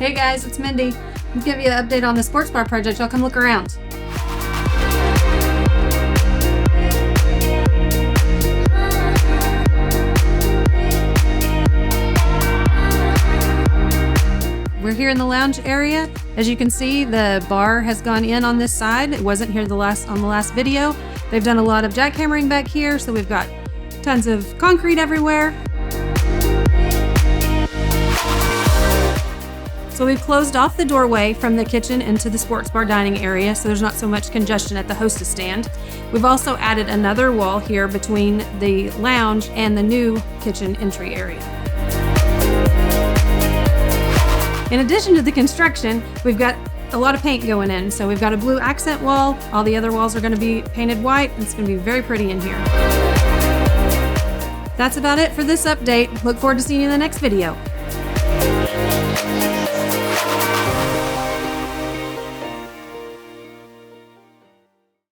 Hey guys, it's Mindy. I'll give you an update on the sports bar project. Y'all come look around. We're here in the lounge area. As you can see, the bar has gone in on this side. It wasn't here on the last video. They've done a lot of jackhammering back here, so we've got tons of concrete everywhere. So we've closed off the doorway from the kitchen into the sports bar dining area, so there's not so much congestion at the hostess stand. We've also added another wall here between the lounge and the new kitchen entry area. In addition to the construction, we've got a lot of paint going in. So we've got a blue accent wall. All the other walls are going to be painted white. It's going to be very pretty in here. That's about it for this update. Look forward to seeing you in the next video.